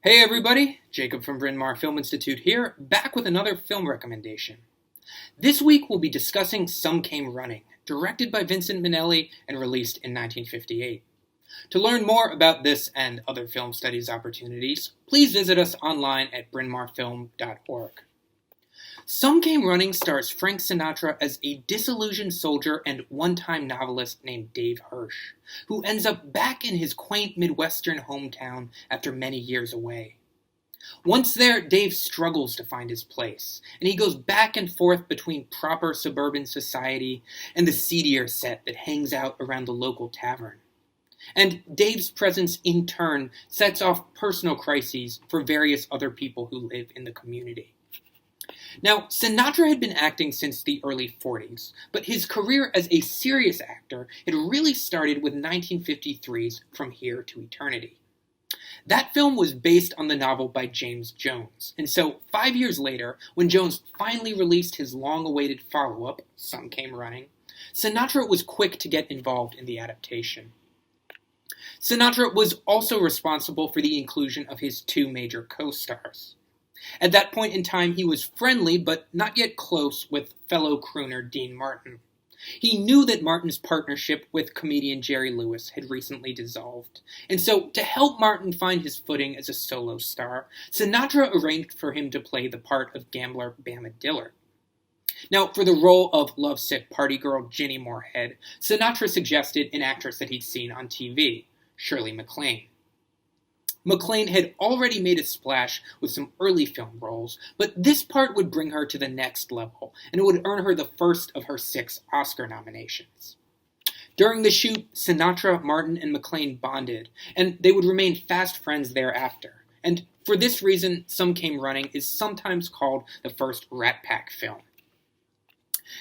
Hey everybody, Jacob from Bryn Mawr Film Institute here, back with another film recommendation. This week we'll be discussing Some Came Running, directed by Vincent Minnelli and released in 1958. To learn more about this and other film studies opportunities, please visit us online at brynmawrfilm.org. Some Came Running stars Frank Sinatra as a disillusioned soldier and one-time novelist named Dave Hirsch, who ends up back in his quaint Midwestern hometown after many years away. Once there, Dave struggles to find his place, and he goes back and forth between proper suburban society and the seedier set that hangs out around the local tavern. And Dave's presence in turn sets off personal crises for various other people who live in the community. Now, Sinatra had been acting since the early 40s, but his career as a serious actor had really started with 1953's From Here to Eternity. That film was based on the novel by James Jones, and so 5 years later, when Jones finally released his long-awaited follow-up, Some Came Running, Sinatra was quick to get involved in the adaptation. Sinatra was also responsible for the inclusion of his two major co-stars. At that point in time, he was friendly, but not yet close, with fellow crooner Dean Martin. He knew that Martin's partnership with comedian Jerry Lewis had recently dissolved, and so to help Martin find his footing as a solo star, Sinatra arranged for him to play the part of gambler Bama Dillard. Now, for the role of lovesick party girl Ginny Moorhead, Sinatra suggested an actress that he'd seen on TV, Shirley MacLaine. MacLaine had already made a splash with some early film roles, but this part would bring her to the next level, and it would earn her the first of her 6 Oscar nominations. During the shoot, Sinatra, Martin, and MacLaine bonded, and they would remain fast friends thereafter. And for this reason, Some Came Running is sometimes called the first Rat Pack film.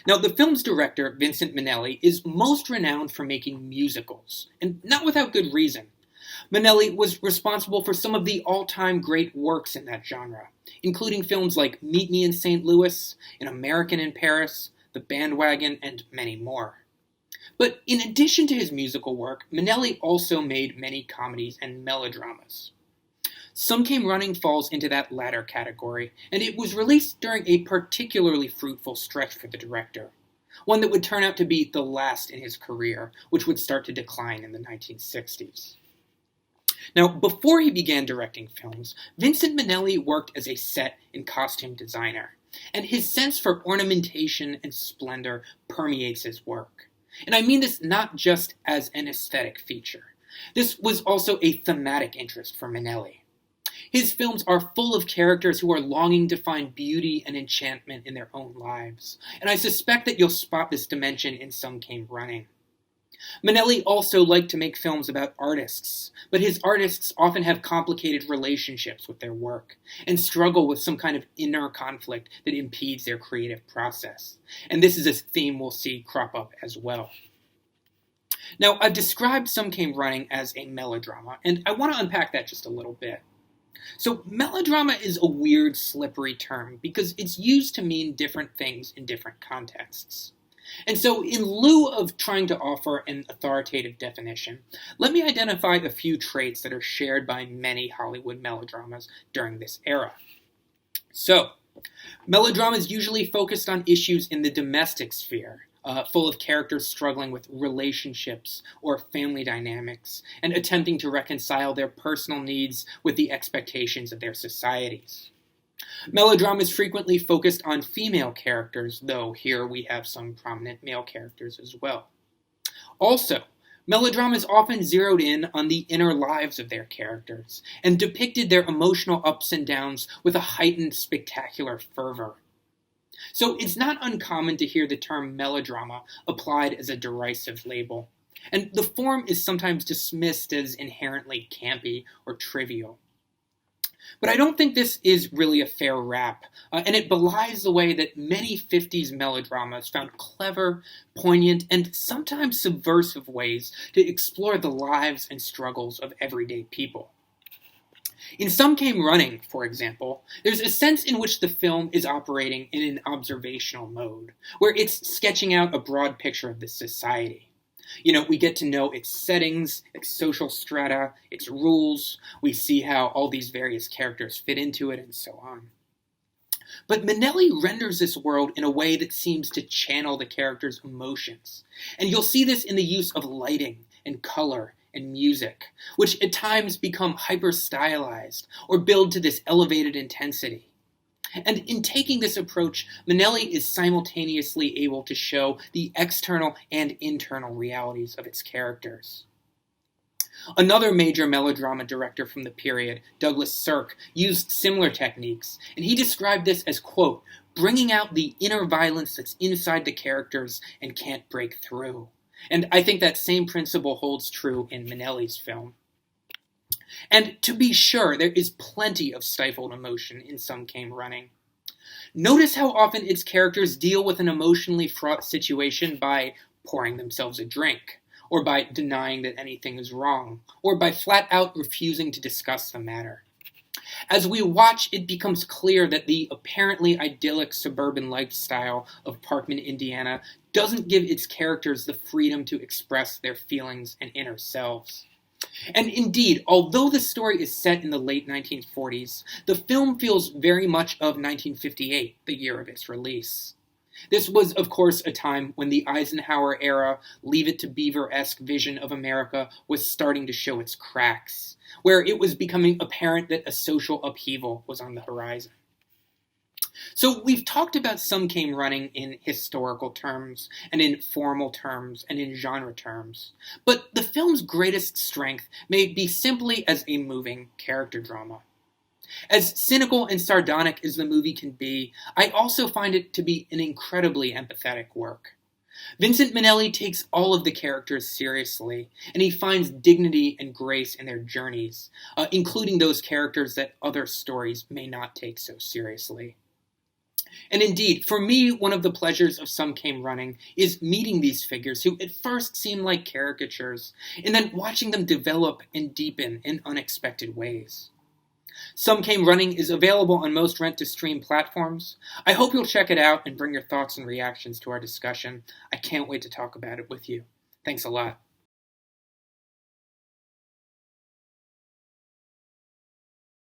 Now, the film's director, Vincent Minnelli, is most renowned for making musicals, and not without good reason. Minnelli was responsible for some of the all-time great works in that genre, including films like Meet Me in St. Louis, An American in Paris, The Bandwagon, and many more. But in addition to his musical work, Minnelli also made many comedies and melodramas. Some Came Running falls into that latter category, and it was released during a particularly fruitful stretch for the director, one that would turn out to be the last in his career, which would start to decline in the 1960s. Now, before he began directing films, Vincent Minnelli worked as a set and costume designer, and his sense for ornamentation and splendor permeates his work. And I mean this not just as an aesthetic feature. This was also a thematic interest for Minnelli. His films are full of characters who are longing to find beauty and enchantment in their own lives, and I suspect that you'll spot this dimension in Some Came Running. Minnelli also liked to make films about artists, but his artists often have complicated relationships with their work and struggle with some kind of inner conflict that impedes their creative process. And this is a theme we'll see crop up as well. Now, I've described Some Came Running as a melodrama, and I want to unpack that just a little bit. So, melodrama is a weird, slippery term because it's used to mean different things in different contexts. And so, in lieu of trying to offer an authoritative definition, let me identify a few traits that are shared by many Hollywood melodramas during this era. So, melodramas usually focused on issues in the domestic sphere, full of characters struggling with relationships or family dynamics, and attempting to reconcile their personal needs with the expectations of their societies. Melodramas frequently focused on female characters, though here we have some prominent male characters as well. Also, melodramas often zeroed in on the inner lives of their characters and depicted their emotional ups and downs with a heightened, spectacular fervor. So it's not uncommon to hear the term melodrama applied as a derisive label, and the form is sometimes dismissed as inherently campy or trivial. But I don't think this is really a fair rap, and it belies the way that many 50s melodramas found clever, poignant, and sometimes subversive ways to explore the lives and struggles of everyday people. In Some Came Running, for example, there's a sense in which the film is operating in an observational mode, where it's sketching out a broad picture of the society. We get to know its settings, its social strata, its rules. We see how all these various characters fit into it, and so on. But Minnelli renders this world in a way that seems to channel the characters' emotions. And you'll see this in the use of lighting and color and music, which at times become hyper-stylized or build to this elevated intensity. And in taking this approach, Minnelli is simultaneously able to show the external and internal realities of its characters. Another major melodrama director from the period, Douglas Sirk, used similar techniques, and he described this as, quote, bringing out the inner violence that's inside the characters and can't break through. And I think that same principle holds true in Minnelli's film. And to be sure, there is plenty of stifled emotion in Some Came Running. Notice how often its characters deal with an emotionally fraught situation by pouring themselves a drink, or by denying that anything is wrong, or by flat out refusing to discuss the matter. As we watch, it becomes clear that the apparently idyllic suburban lifestyle of Parkman, Indiana, doesn't give its characters the freedom to express their feelings and inner selves. And indeed, although the story is set in the late 1940s, the film feels very much of 1958, the year of its release. This was, of course, a time when the Eisenhower-era Leave It to Beaver-esque vision of America was starting to show its cracks, where it was becoming apparent that a social upheaval was on the horizon. So we've talked about Some Came Running in historical terms, and in formal terms, and in genre terms. But the film's greatest strength may be simply as a moving character drama. As cynical and sardonic as the movie can be, I also find it to be an incredibly empathetic work. Vincent Minnelli takes all of the characters seriously, and he finds dignity and grace in their journeys, including those characters that other stories may not take so seriously. And indeed, for me, one of the pleasures of Some Came Running is meeting these figures who at first seem like caricatures, and then watching them develop and deepen in unexpected ways. Some Came Running is available on most rent-to-stream platforms. I hope you'll check it out and bring your thoughts and reactions to our discussion. I can't wait to talk about it with you. Thanks a lot.